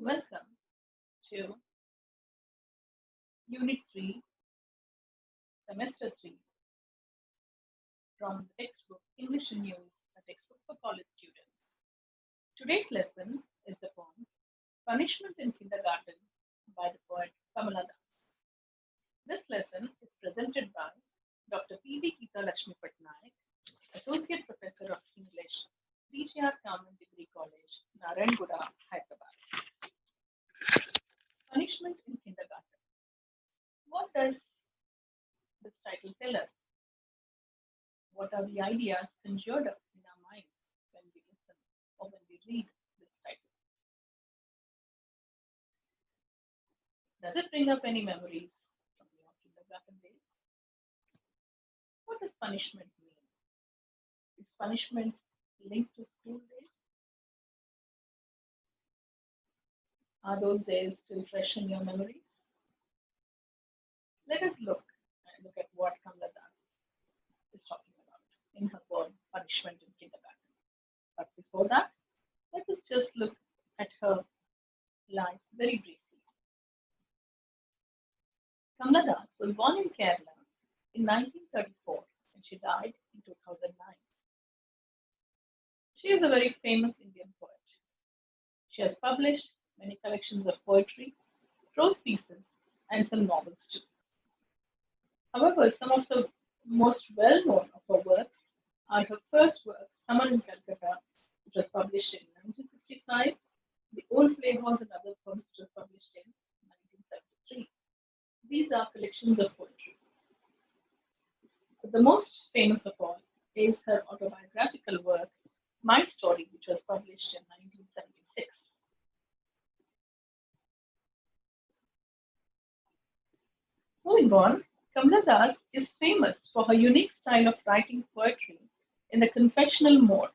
Welcome to Unit 3, Semester 3 from the textbook English and News, a textbook for college students. Today's lesson is the poem Punishment in Kindergarten by the poet Kamala Das. This lesson is presented by Dr. P.V. Geeta Lakshmi Patnaik, Associate Professor of English, PGR Government Degree College, Narayanguda, Hyderabad. Punishment in Kindergarten. What does this title tell us? What are the ideas conjured up in our minds when we listen or when we read this title? Does it bring up any memories from your kindergarten days? What does punishment mean? Is punishment linked to school days? Are those days still fresh in your memories? Let us look at what Kamala Das is talking about in her poem Punishment in Kindergarten. But before that, let us just look at her life very briefly. Kamala Das was born in Kerala in 1934 and she died in 2009. She is a very famous Indian poet. She has published many collections of poetry, prose pieces, and some novels too. However, some of the most well-known of her works are her first work, Summer in Calcutta, which was published in 1965, The Old Playhouse and Other Poems, which was published in 1973. These are collections of poetry. But the most famous of all is her autobiographical work, My Story, which was published in 1976. Moving on, Kamala Das is famous for her unique style of writing poetry in the confessional mode.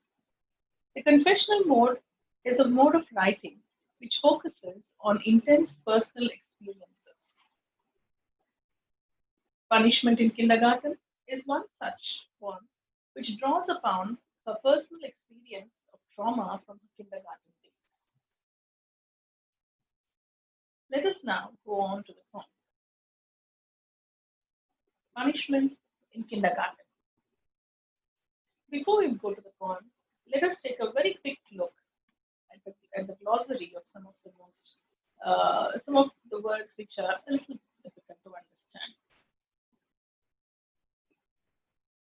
The confessional mode is a mode of writing which focuses on intense personal experiences. Punishment in Kindergarten is one such one which draws upon her personal experience of trauma from her kindergarten days. Let us now go on to the poem. Punishment in Kindergarten. Before we go to the poem, let us take a very quick look at the glossary of some of the words which are a little difficult to understand.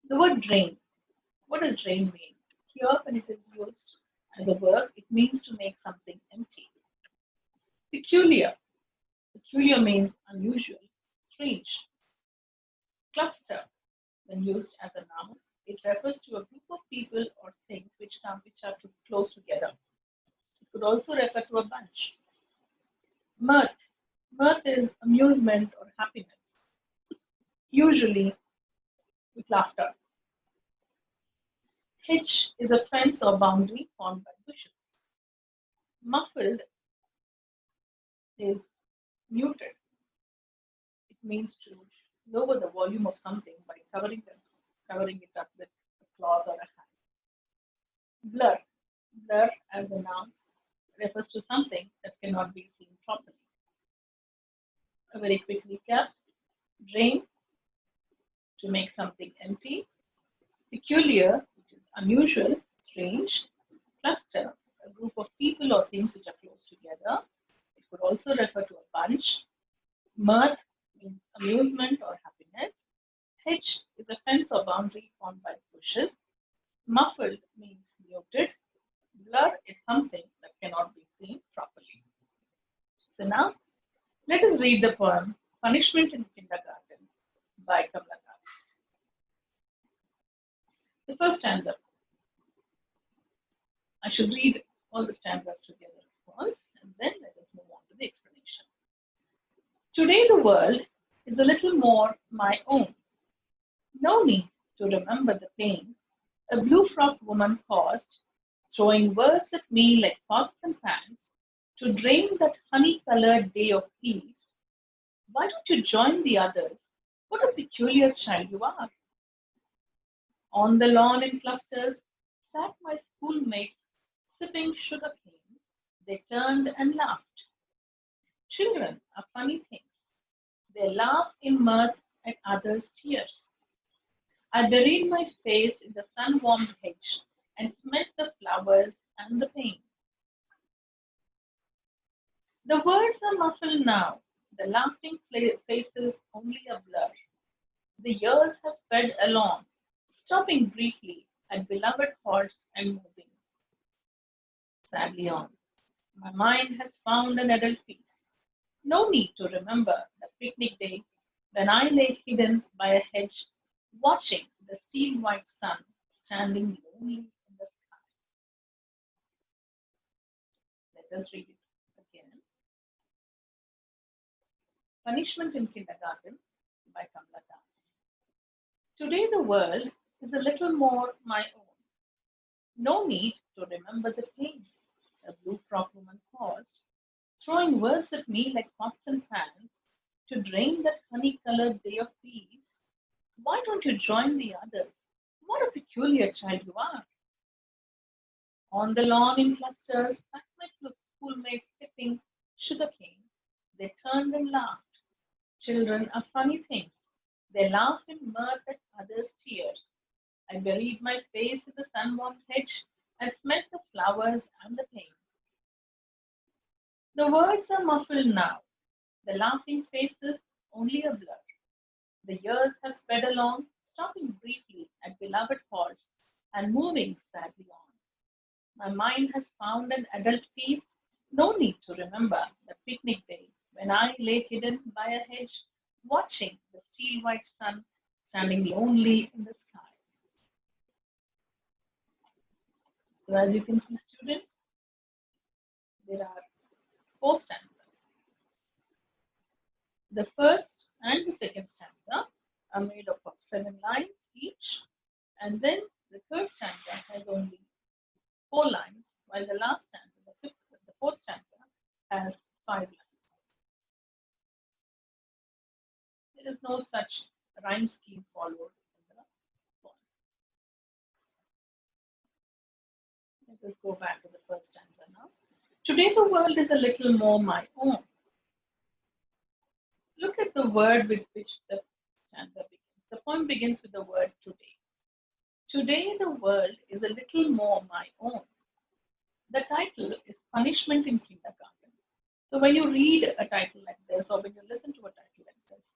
The word drain. What does drain mean? Here, when it is used as a verb, it means to make something empty. Peculiar. Peculiar means unusual, strange. Cluster, when used as a noun, it refers to a group of people or things which are close together. It could also refer to a bunch. Mirth. Mirth is amusement or happiness, usually with laughter. Hitch is a fence or boundary formed by bushes. Muffled is muted. It means to lower the volume of something by covering it up with a cloth or a hand. Blur. Blur as a noun refers to something that cannot be seen properly. A very quick recap. Drain, to make something empty. Peculiar, which is unusual, strange. Cluster, a group of people or things which are close together. It could also refer to a bunch. Mirth means amusement or happiness. Hedge is a fence or boundary formed by bushes. Muffled means muted. Blur is something that cannot be seen properly. So now, let us read the poem Punishment in Kindergarten by Kamala Das. The first stanza. I should read all the stanzas together at once, and then let us move on to the explanation. Today the world is a little more my own. No need to remember the pain a blue-frocked woman caused, throwing words at me like pots and pans to drain that honey-colored day of peace. Why don't you join the others? What a peculiar child you are. On the lawn in clusters sat my schoolmates sipping sugar cane. They turned and laughed. Children are funny things. They laugh in mirth at others' tears. I buried my face in the sun-warmed hedge and smelt the flowers and the pain. The words are muffled now, the laughing faces only a blur. The years have sped along, stopping briefly at beloved halts and moving sadly on. My mind has found an adult peace. No need to remember the picnic day when I lay hidden by a hedge, watching the steel white sun standing lonely in the sky. Let us read it again. Punishment in Kindergarten by Kamla Das. Today the world is a little more my own. No need to remember the pain the blue frock woman caused, throwing words at me like pots and pans to drain that honey-colored day of peace. Why don't you join the others? What a peculiar child you are. On the lawn in clusters sat my schoolmates sipping sugarcane. They turned and laughed. Children are funny things. They laugh in mirth at others' tears. I buried my face in the sun-warmed hedge and smelt the flowers and the pain. The words are muffled now, the laughing faces only a blur. The years have sped along, stopping briefly at beloved halts and moving sadly on. My mind has found an adult peace. No need to remember the picnic day when I lay hidden by a hedge, watching the steel white sun standing lonely in the sky. So, as you can see, students, there are 4 stanzas. The first and the second stanza are made up of 7 lines each, and then the third stanza has only 4 lines, while the last stanza, the fourth stanza, has 5 lines. There is no such rhyme scheme followed in the poem. Let us go back to the first stanza now. Today the world is a little more my own. Look at the word with which the stanza begins. The poem begins with the word today. Today the world is a little more my own. The title is Punishment in Kindergarten. So when you read a title like this, or when you listen to a title like this,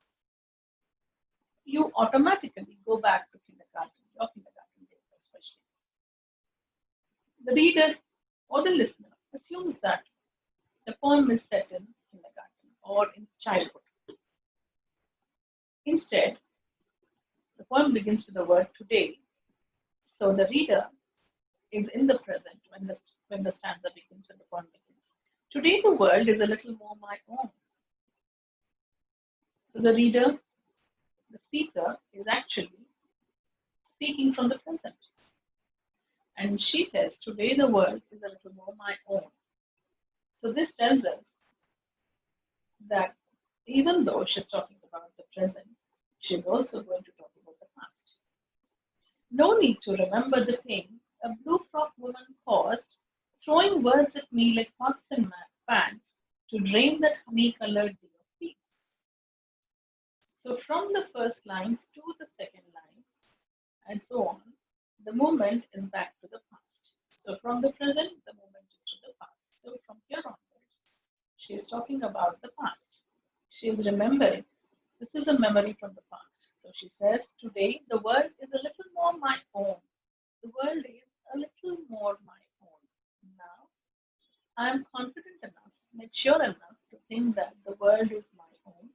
you automatically go back to kindergarten, your kindergarten days especially. The reader or the listener assumes that the poem is set in kindergarten or in childhood. Instead, the poem begins with the word today. So the reader is in the present when the stanza begins, when the poem begins. Today the world is a little more my own. So the reader, the speaker, is actually speaking from the present. And she says, today the world is a little more my own. So this tells us that even though she's talking about the present, she's also going to talk about the past. No need to remember the pain a blue frock woman caused, throwing words at me like pots and pans to drain that honey-colored day of peace. So from the first line to the second line, and so on, the movement is back to the past. So from the present, the movement is to the past. So from here onwards, she is talking about the past. She is remembering. This is a memory from the past. So she says, today the world is a little more my own. The world is a little more my own. Now, I am confident enough, mature enough to think that the world is my own.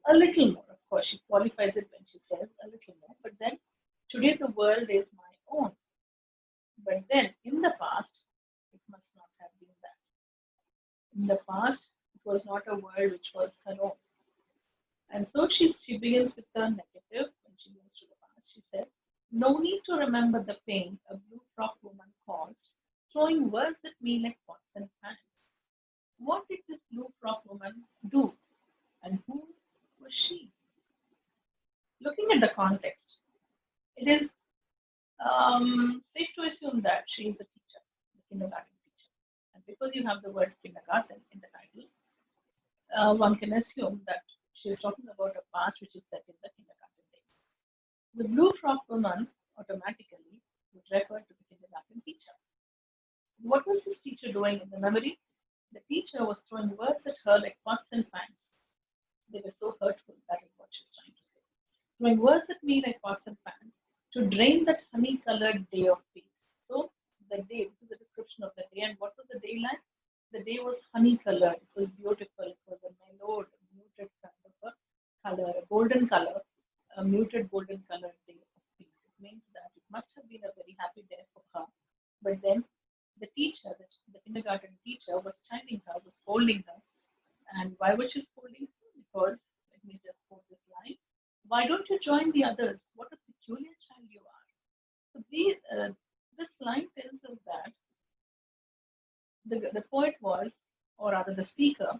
A little more. Of course, she qualifies it when she says a little more. But then, today the world is my own. But then, in the past, it must not have been that. In the past, it was not a world which was her own. And so she begins with the negative when she moves to the past. She says, no need to remember the pain a blue frock woman caused, throwing words at me like pots and pans. What did this blue frock woman do? And who was she? Looking at the context, it is safe to assume that she is the teacher, the kindergarten teacher. And because you have the word kindergarten in the title, one can assume that she is talking about a past which is set in the kindergarten days. The blue frock woman automatically would refer to the kindergarten teacher. What was this teacher doing in the memory? The teacher was throwing words at her like pots and pans. They were so hurtful, that is what she's trying to say. Throwing words at me like pots and pans to drain that honey colored day of peace. So, the day, this is the description of the day, and what was the day like? The day was honey colored, it was beautiful, it was a mellowed, muted kind of a color, a golden color, a muted golden colored day of peace. It means that it must have been a very happy day for her. But then the teacher, the kindergarten teacher, was chiding her, was scolding her. And why was she scolding her? Because, let me just quote this line, why don't you join the others? What a peculiar child you are. So this line tells us that the poet was, or rather the speaker,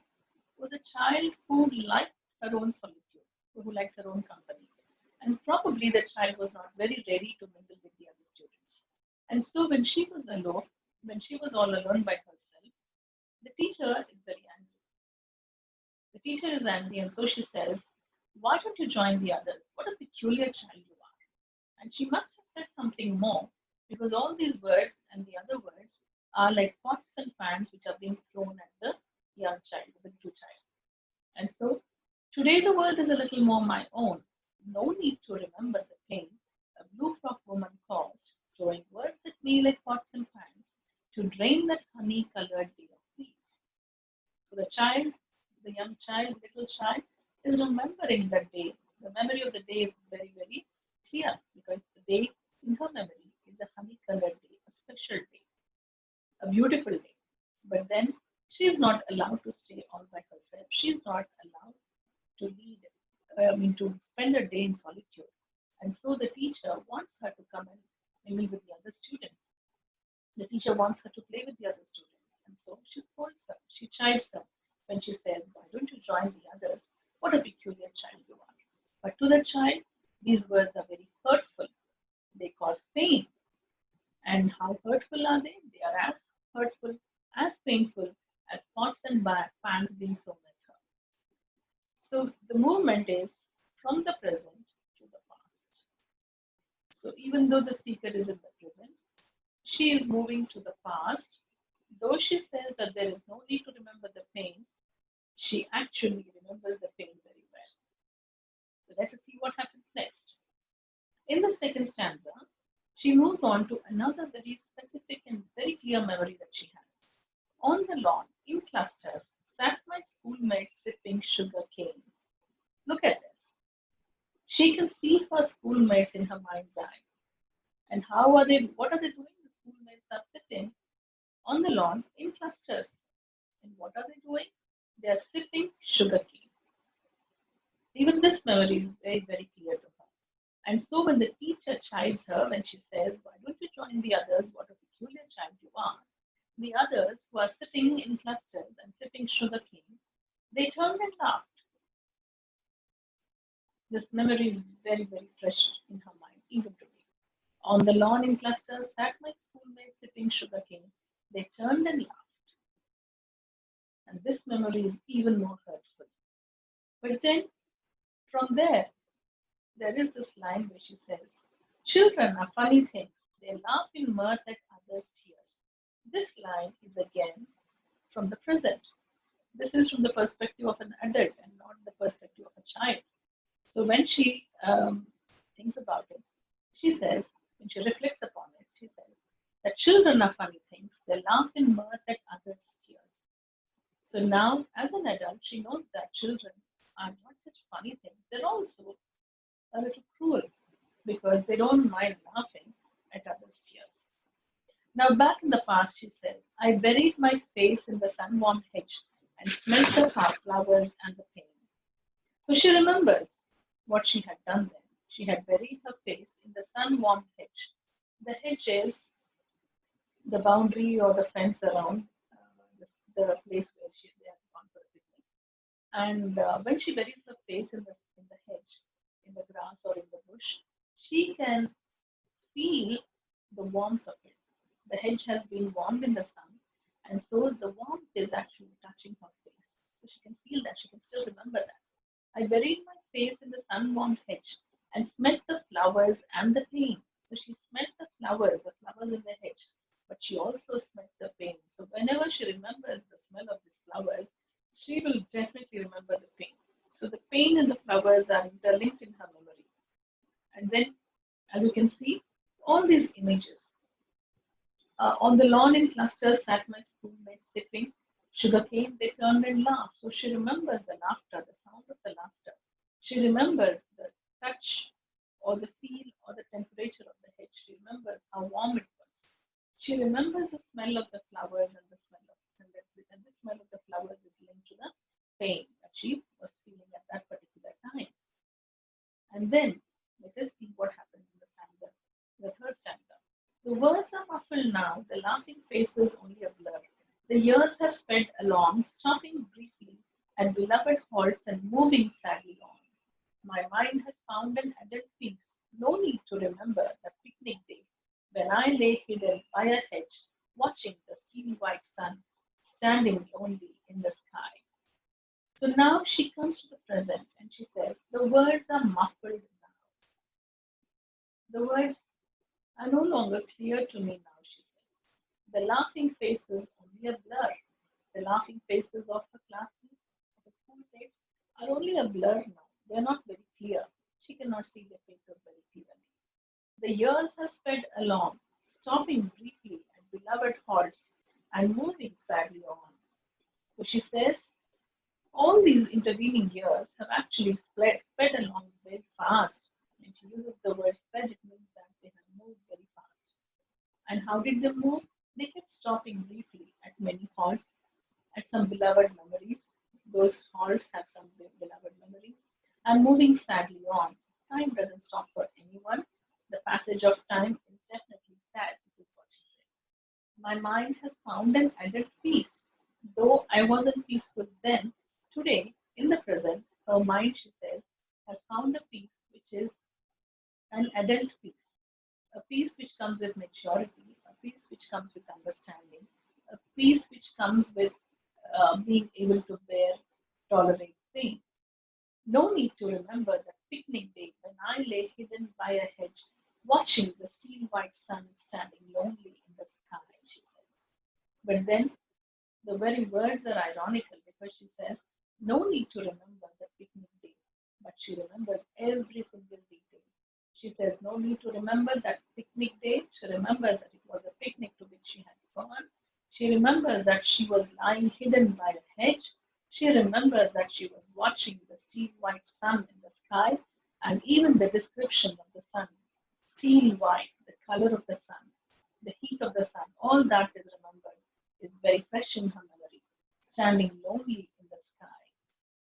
was a child who liked her own solitude, who liked her own company. And probably the child was not very ready to mingle with the other students. And so when she was alone, when she was all alone by herself, the teacher is very angry. The teacher is angry, and so she says, why don't you join the others? What a peculiar child you are. And she must have said something more, because all these words and the other words are like pots and pans which are being thrown at the young child, the little child. And so today the world is a little more my own. No need to remember the pain a blue frock woman caused, throwing words at me like pots and pans to drain that honey colored day of peace. So the child, the young child, little child, is remembering that day. The memory of the day is very, very clear because the day in her memory is a honey colored day, a special day, a beautiful day. But then she is not allowed to stay all by herself. She is not allowed to to spend a day in solitude. And so the teacher wants her to come and mingle with the other students. The teacher wants her to play with the other students. And so she scolds her, she chides her when she says, why don't you join the others? What a peculiar child you are. But to the child, these words are very hurtful. They cause pain. And how hurtful are they? They are as hurtful, as painful as pots and pans being thrown at her. So the movement is from the present to the past. So even though the speaker is in the present, she is moving to the past. Though she says that there is no need to remember the pain, she actually remembers the pain very well. So let us see what happens next. In the second stanza, she moves on to another very specific and very clear memory that she has. On the lawn, in clusters, sat my schoolmates sipping sugar cane. Look at this. She can see her schoolmates in her mind's eye. And what are they doing? The schoolmates are sitting on the lawn in clusters. And what are they doing? They are sipping sugar cane. Even this memory is very, very clear to her. And so when the teacher chides her, when she says, why don't you join the others? What a peculiar child you are. The others who are sitting in clusters and sipping sugar cane, they turned and laughed. This memory is very, very fresh in her mind, even today. On the lawn in clusters sat my schoolmates sipping sugar cane. They turned and laughed. And this memory is even more hurtful. But then, from there is this line where she says, children are funny things. They laugh in mirth at others' tears. This line is again from the present. This is from the perspective of an adult and not the perspective of a child. So when she thinks about it, she says, when she reflects upon it, she says that children are funny things. They laugh in mirth at others' tears. So now, as an adult, she knows that children are not just funny things, they're also a little cruel because they don't mind laughing at others' tears. Now, back in the past, she says, I buried my face in the sun-warmed hedge and smelt the flowers and the pain. So she remembers what she had done then. She had buried her face in the sun-warmed hedge. The hedge is the boundary or the fence around the place where they had gone for a picnic. And when she buries her face in the hedge, in the grass or in the bush, she can feel the warmth of it. The hedge has been warmed in the sun, and so the warmth is actually touching her face. So she can feel that, she buried my face in the sun-warmed hedge and smelt the flowers and the pain. So she smelt the flowers in the hedge, but she also smelt the pain. So whenever she remembers the smell of these flowers, she will definitely remember the pain. So the pain and the flowers are interlinked in her memory. And then, as you can see, all these images. On the lawn in clusters sat my schoolmates sipping sugarcane. They turned and laughed. So she remembers the laughter, the sound of the laughter. She remembers the touch or the feel or the temperature of the hedge. She remembers how warm it was. She remembers the smell of the flowers and the smell of and the smell of the flowers is linked to the pain that she was feeling at that particular time. And then let us see what happens in the stanza, the third stanza. The words are muffled now, the laughing faces only a blur. The years have sped along, stopping briefly at beloved halts and moving sadly on. My mind has found an adult peace, no need to remember the picnic day when I lay hidden by a hedge, watching the steel white sun standing lonely in the sky. So now she comes to the present and she says, the words are muffled now. The words are no longer clear to me now, she says. The laughing faces only a blur. The laughing faces of her classmates, of her schoolmates, are only a blur now. They are not very clear. She cannot see their faces very clearly. The years have sped along, stopping briefly at beloved halts and moving sadly on. So she says, all these intervening years have actually sped along very fast. When she uses the word sped, it means that they have moved very fast. And how did they move? They kept stopping briefly at many halls, at some beloved memories. Those halls have some beloved memories, and moving sadly on. Time doesn't stop for anyone. The passage of time is definitely sad. This is what she says. My mind has found an adult peace. Though I wasn't peaceful then, today, in the present, her mind, she says, has found a peace which is an adult peace, a peace which comes with maturity, a peace which comes with understanding, a peace which comes with being able to tolerate pain. No need to remember that picnic day when I lay hidden by a hedge, watching the steel white sun standing lonely in the sky, she says. But then the very words are ironical because she says, no need to remember the picnic day, but she remembers every single detail. She says, no need to remember that picnic day. She remembers that it was a picnic to which she had gone. She remembers that she was lying hidden by a hedge. She remembers that she was watching the steel white sun in the sky, and even the description of the sun, steel white, the color of the sun, the heat of the sun, all that is remembered, is very fresh in her memory, standing lonely in the sky.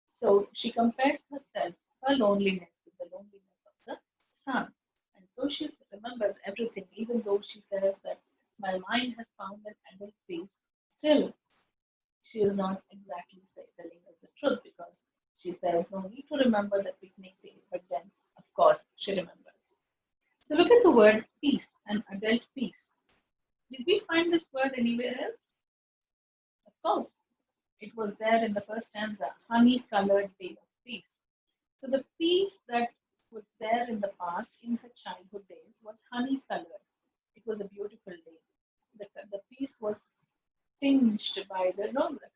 So she compares herself, her loneliness, with the loneliness of the sun. And so she remembers everything, even though she says that my mind has found an adult peace. Still, she is not exactly telling us the truth because she says no need to remember the picnic day, but then, of course, she remembers. So look at the word peace and adult peace. Did we find this word anywhere else? Of course, it was there in the first stanza, honey-colored day of peace. So the peace that was there in the past, in her childhood days, was honey-colored. It was a beautiful day. The peace was tinged by the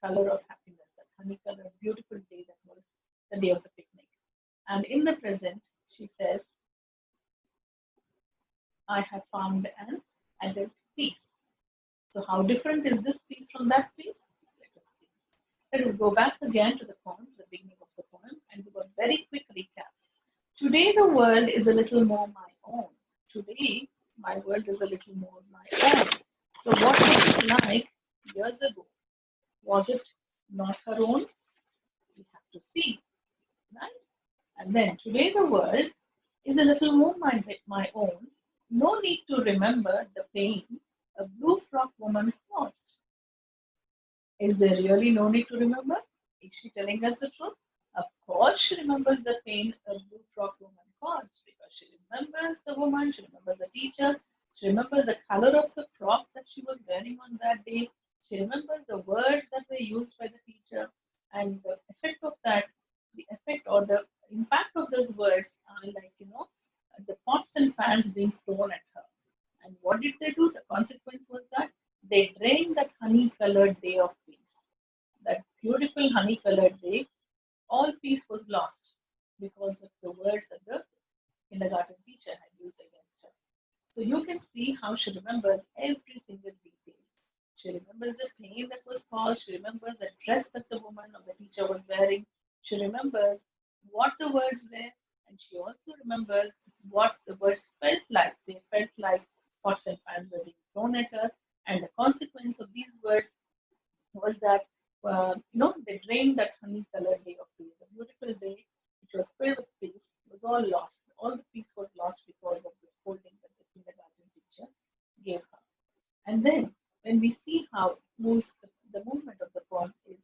color of happiness, that honey-colored, beautiful day that was the day of the picnic. And in the present, she says, I have found an adult peace. So how different is this piece from that piece? Let us see. Let us go back again to the poem, to the beginning of the poem, and do a very quick recap. Today the world is a little more my own. Today my world is a little more my own. So what was it like years ago? Was it not her own? We have to see, right? And then today the world is a little more my own. No need to remember the pain a blue frock woman caused. Is there really no need to remember? Is she telling us the truth? Of course, she remembers the pain a blue frock woman caused because she remembers the woman, she remembers the teacher, she remembers the color of the frock that she was wearing on that day, she remembers the words that were used by the teacher, and the effect of that, the effect or the honey-colored day of peace. That beautiful honey-colored day, all peace was lost because of the words that the kindergarten teacher had used against her. So you can see how she remembers every single detail. She remembers the pain that was caused. She remembers the dress that the woman or the teacher was wearing. She remembers what the words were, and she also remembers what the words felt like. They felt like pots and pans were being thrown at her, and the consequence of these words was that they drained that honey-colored day of peace, a beautiful day which was filled with peace, was all lost. All the peace was lost because of the scolding that the kindergarten teacher gave her. And then when we see how it moves, the movement of the poem is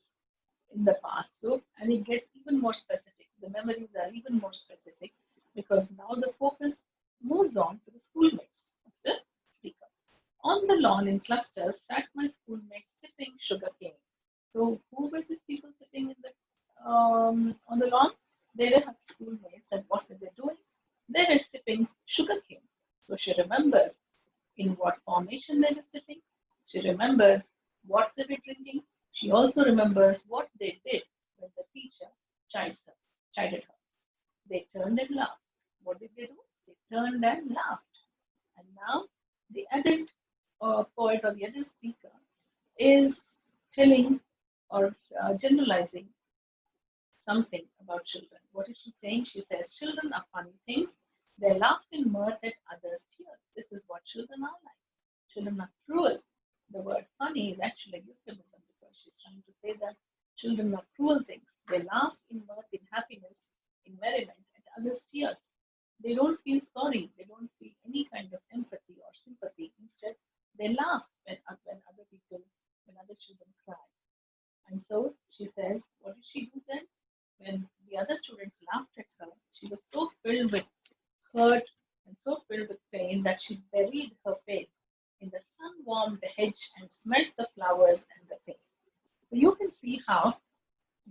in the past. So, and it gets even more specific. The memories are even more specific because now the focus moves on to the schoolmates of the speaker. On the lawn in clusters sat my schoolmates sipping sugar cane. So, who were these people sitting in the on the lawn? They were her schoolmates, and what were they doing? They were sipping sugar cane. So she remembers in what formation they were sipping. She remembers what they were drinking. She also remembers what they did when the teacher chided her. They turned and laughed. What did they do? They turned and laughed. And now the adult poet or the adult speaker is telling or generalizing something about children. What is she saying? She says, children are funny things. They laugh in mirth at others' tears. This is what children are like. Children are cruel. The word funny is actually a euphemism because she's trying to say that children are cruel things. They laugh in mirth, in happiness, in merriment at others' tears. They don't feel sorry. They don't feel any kind of empathy or sympathy. Instead, they laugh when other people, when other children cry. And so she says, what did she do then? When the other students laughed at her, she was so filled with hurt and so filled with pain that she buried her face in the sun-warmed hedge and smelt the flowers and the pain. So you can see how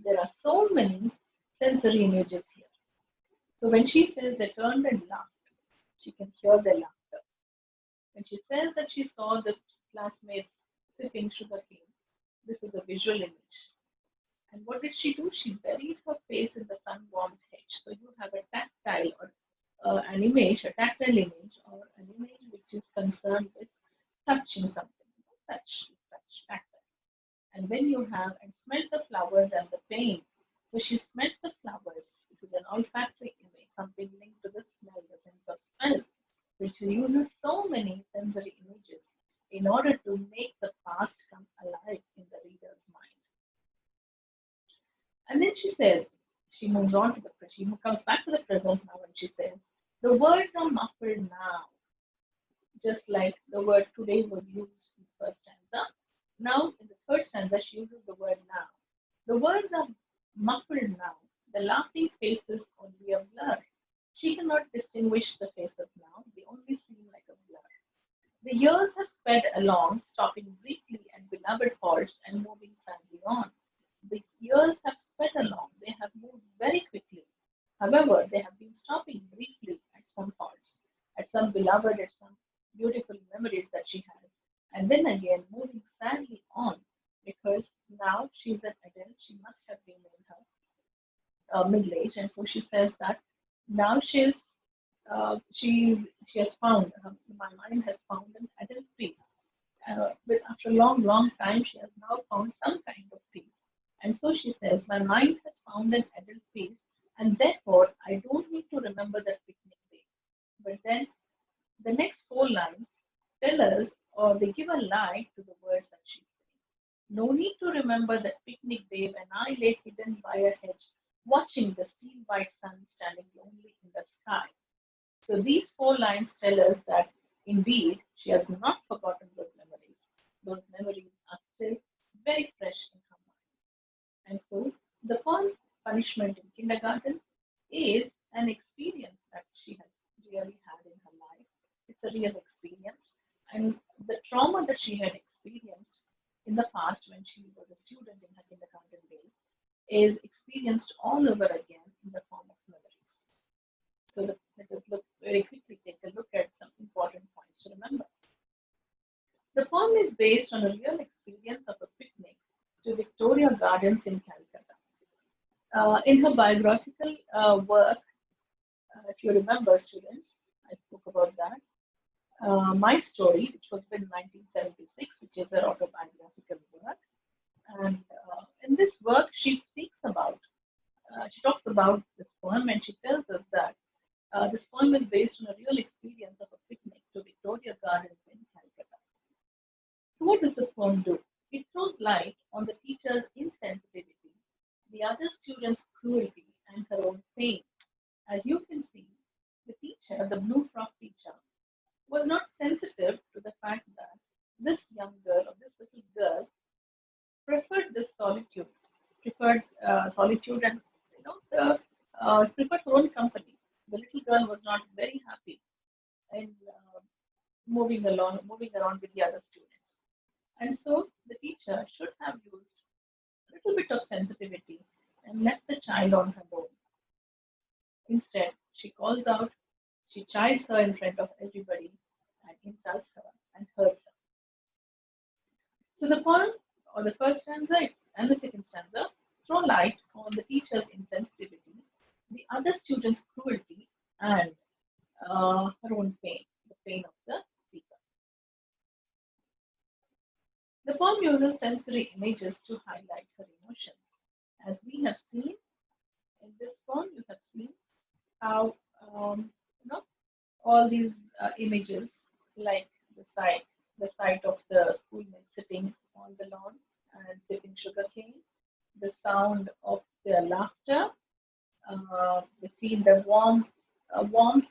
there are so many sensory images here. So when she says they turned and laughed, she can hear their laughter. When she says that she saw the classmates sipping sugar cane, this is a visual image. And what did she do? She buried her face in the sun-warmed hedge. So you have a tactile or an image, a tactile image, or an image which is concerned with touching something. Touch, tactile. And then you have and smelt the flowers and the pain. So she smelt the flowers. This is an olfactory image, something linked to the smell, the sense of smell, which uses so many sensory images in order to make the past come alive in the reader's mind. And then she says, she moves on to the present. She comes back to the present now and she says, the words are muffled now. Just like the word today was used in the first stanza. Now, in the third stanza, she uses the word now. The words are muffled now. The laughing faces only a blur. She cannot distinguish the faces now. They only seem like a blur. The years have sped along, stopping briefly at beloved halls and moving sadly on. These years have sped along. They have moved very quickly. However, they have been stopping briefly at some halls, at some beloved, at some beautiful memories that she has, and then again moving sadly on because now she's an adult. She must have been in her middle age, and so she says that now she has found my mind has found an adult peace. But after a long time, she has now found some kind of peace, and so she says, my mind has found an adult peace, and therefore I don't need to remember that picnic day. But then the next four lines tell us, or they give a lie to the words that she's saying. No need to remember that picnic day when I lay hidden by a hedge, watching the steel white sun standing lonely in the sky. So these four lines tell us that indeed she has not forgotten those memories. Those memories are still very fresh in her mind. And so the poem Punishment in Kindergarten is an experience that she has really had in her life. It's a real experience. And the trauma that she had experienced in the past when she was a student in her kindergarten days is experienced all over again in the form of memories. So let us look very quickly, take a look at some important points to remember. The poem is based on a real experience of a picnic to Victoria Gardens in Calcutta. In her biographical work, if you remember, students, I spoke about that. My Story, which was in 1976, which is her autobiographical work. And in this work, she talks about this poem and she tells us that this poem is based on a real experience of a picnic to Victoria Gardens in Calcutta. So, what does the poem do? It throws light on the teacher's insensitivity, the other student's cruelty, and her own pain. As you can see, the teacher, the blue frock teacher, was not sensitive to the fact that this young girl, or this little girl, preferred this solitude, preferred solitude, and preferred her own company. The little girl was not very happy in moving around with the other students, and so the teacher should have used a little bit of sensitivity and left the child on her own. Instead, she calls out, she chides her in front of everybody, and insults her and hurts her. So the poem, or the first stanza and the second stanza, throw light on the teacher's insensitivity, the other student's cruelty, and her own pain, the pain of the speaker. The poem uses sensory images to highlight her emotions. As we have seen in this poem, you have seen how all these images, like the sight of the schoolmates sitting on the lawn and sipping sugarcane, the sound of their laughter, they feel the warmth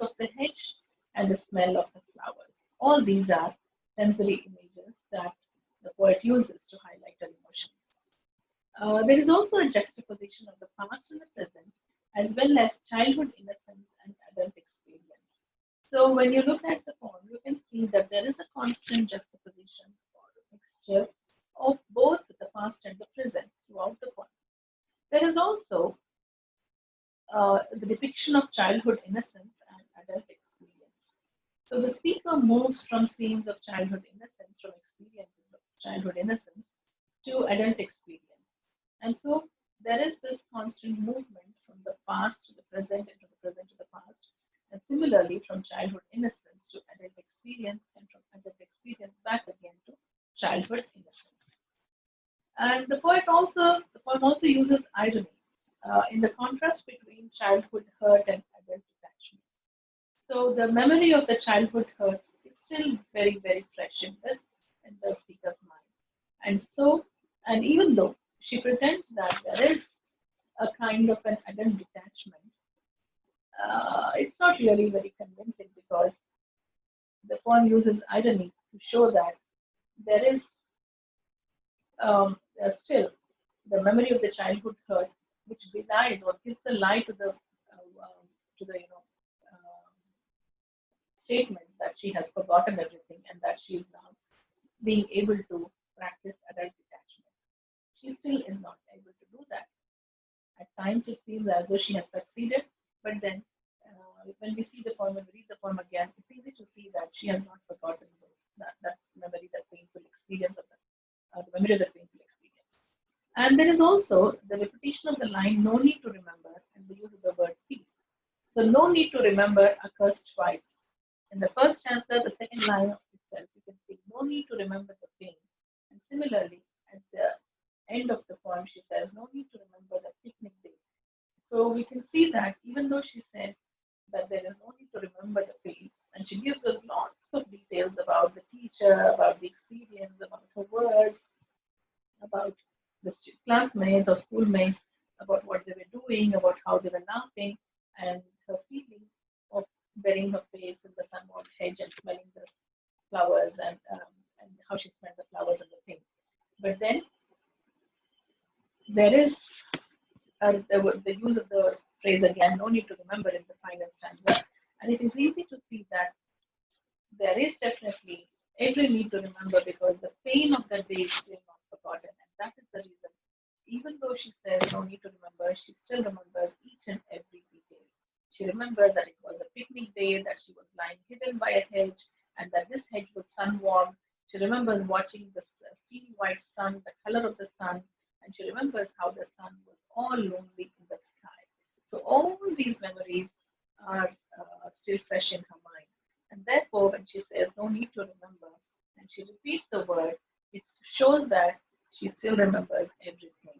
of the hedge, and the smell of the flowers. All these are sensory images that the poet uses to highlight her emotions. There is also a juxtaposition of the past and the present, as well as childhood innocence and adult experience. So when you look at the poem, you can see that there is a constant juxtaposition or mixture of both the past and the present throughout the poem. There is also the depiction of childhood innocence and adult experience. So the speaker moves from scenes of childhood innocence, from experiences of childhood innocence, to adult experience. And so there is this constant movement from the past to the present and from the present to the past. And similarly, from childhood innocence to adult experience, and from adult experience back again to childhood innocence. And the poem also uses irony in the contrast between childhood hurt and adult attachment. So the memory of the childhood hurt is still very, very fresh in the speaker's mind. And so, and even though she pretends that there is a kind of an adult detachment, it's not really very convincing because the poem uses irony to show that there is still the memory of the childhood hurt, which belies or gives a lie to the statement that she has forgotten everything and that she is now being able to practice adult detachment. She still is not able to do that. At times it seems as though she has succeeded, but then when we see the poem and read the poem again, it's easy to see that she has not forgotten that memory, that painful experience of the memory of that painful experience. And there is also the repetition of the line, no need to remember, and the use of the word peace. So no need to remember occurs twice. In the first stanza, the second line of itself, you can see no need to remember the pain. And similarly, at the end of the poem, she says no need to remember the picnic day. So we can see that even though she says that there is no need to remember the pain, and she gives us lots of details about the teacher, about the experience, about her words, about the classmates or schoolmates, about what they were doing, about how they were laughing, and her feeling of burying her face in the sun-warmed hedge and smelling the flowers, and how she smelled the flowers and the thing. But then there is the use of the phrase again, no need to remember in the final stanza. And it is easy to see that there is definitely every need to remember because the pain of that day is still not forgotten. And that is the reason, even though she says no need to remember, she still remembers each and every detail. She remembers that it was a picnic day, that she was lying hidden by a hedge, and that this hedge was sun warmed, She remembers watching the steely white sun, the color of the sun, and she remembers how the sun was all lonely in the sky. So all these memories are still fresh in her mind. And therefore, when she says no need to remember, and she repeats the word, it shows that she still remembers everything.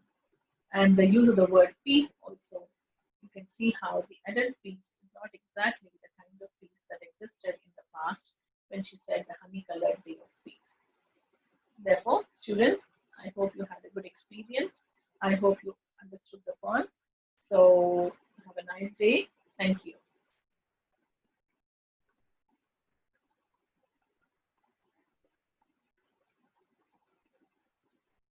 And the use of the word peace also, you can see how the adult peace is not exactly the kind of peace that existed in the past when she said the honey colored day of peace. Therefore, students, I hope you had a good experience. I hope you understood the poem. So, have a nice day. Thank you.